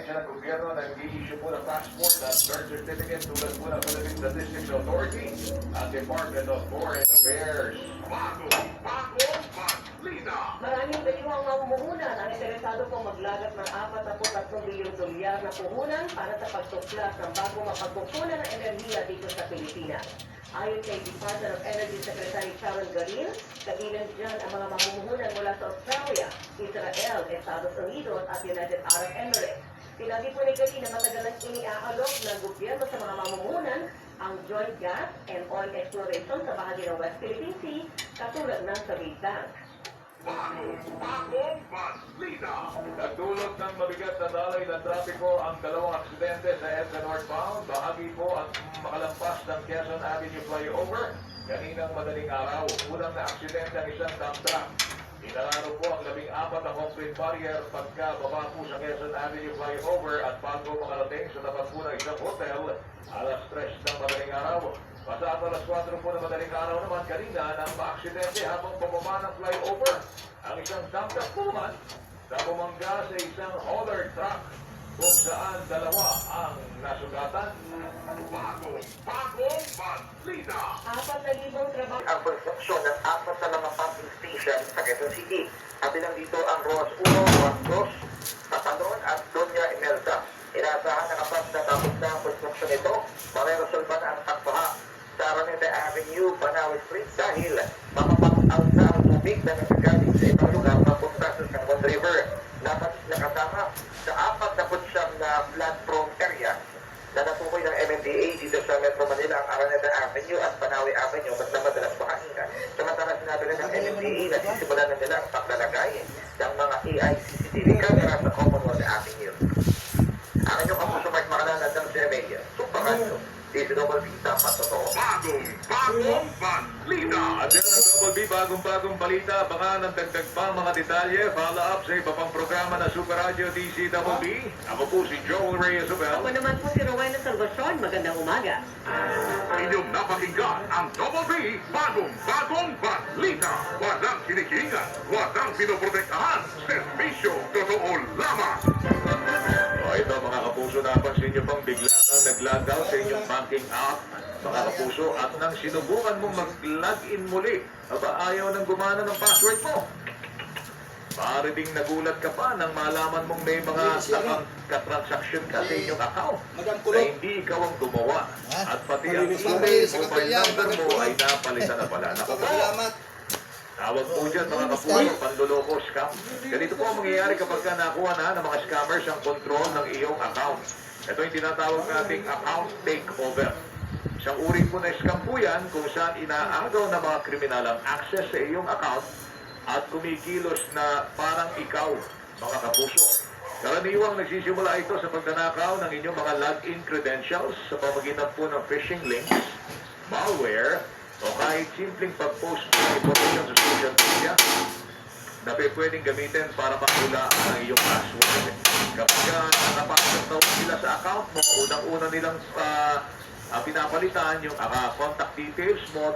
ahensya ng gobyerno na nag-i-issue po ng passport at birth certificate tulad po ng Philippine Statistics Authority at Department of Foreign Affairs. Maraming baliwang mamumuhunan ang interesado pong maglagat ng 43 bilyong dolyar na puhunan para sa pagtuklas ng bago mapagkukunan ng enerhiya dito sa Pilipinas. Ayon kay Department of Energy Secretary Sharon Garin, kabilang dyan ang mga mamumuhunan mula sa Australia, Israel, Estados Unidos at United Arab Emirates. Sinabi po ni Garin na matagal nang iniaalok ng gobyerno sa mga mamumuhunan ang joint gas and oil exploration sa bahagi ng West Philippine Sea, katulad ng sa Big Bang. Nagdulot ng mabigat na dalay ng trapiko ang dalawang aksidente sa EDSA northbound, bahagi po at makalampas ng Quezon Avenue flyover. Kaninang madaling araw, unang na aksidente ang isang dump truck. Inararo po ang 14 na concrete barrier pagka baba po sa Quezon Avenue flyover at bago makarating sa tapat po ng isang hotel, alas 3 ng madaling araw. Pasado alas 4 po na madaling araw naman kanina nang maaksidente habang pababa ng flyover. Ang isang dump truck po naman na bumangga sa isang hauler truck kung saan dalawa ang nasugatan. Bagong balita! 4,000 trabaho. Ang construction ng 4 na mga pumping station sa Quezon City. Kabilang dito ang Roas 1, Roas 2, Tapadon at Doña Imelda. Inaasahan na kapag natapos na ang construction ito, mareresolba na ang pagbaha sa Araneta Avenue, Banawe Street dahil mapapag-out na ang tubig na nagagaling sa ibang lugar papunta sa San Juan River. Nakasama sa 49 na flood-prone area na natukoy ng MMDA dito sa Metro Manila ang Araneta Avenue at Banawe Avenue mas na madalas pahain. Samantala sinabi rin ng MMDA na sisimulan na nila ang paglalagay ng mga AI CCTV camera sa Commonwealth Avenue. Ang inyong kapuso Mark Makalala ng CMA, Super DZWB, dapat totoo. Bagong balita! At yan ang Double B, bagong balita. Baka ng dagdag pa mga detalye. Follow up sa iba pang programa na Super Radio DZWB. Ako po si Joel Reyes-Ubel. Ako naman po si Rowena Salvacion. Magandang umaga. Inyong napakinggan ang Double B, bagong balita. Walang kinikingan, walang pinoprotektahan. Servisyo, totoo lamang. Ito mga kapuso, napansin nyo pang bigla kang nag-log out sa inyong banking app, mga kapuso, at nang sinubukan mong mag-login muli, ayaw nang gumana ng password mo. Maaari ding nagulat ka pa nang malaman mong may mga nakatransaksyon ka sa inyong account na hindi ikaw ang gumawa. At pati ang mobile number mo ay napalitan na pala. Naku po, tawag po dyan mga kapuso, panloloko, scam. Ganito po ang mangyayari kapag nakuha na ng mga scammers ang control ng iyong account. Ito yung tinatawag nating account takeover. Isang uri po na scam po yan kung saan inaagaw ng mga kriminal ang access sa iyong account at kumikilos na parang ikaw, mga kapuso. Karaniwang nagsisimula ito sa pagnanakaw ng inyong mga login credentials sa pamagitan po ng phishing links, malware, o kahit simpleng pag-post ng information sa social media na pwedeng gamitin para makula ang iyong password. Kapag nakapasok na sila sa account mo, unang-una nilang pinapalitan yung contact details mo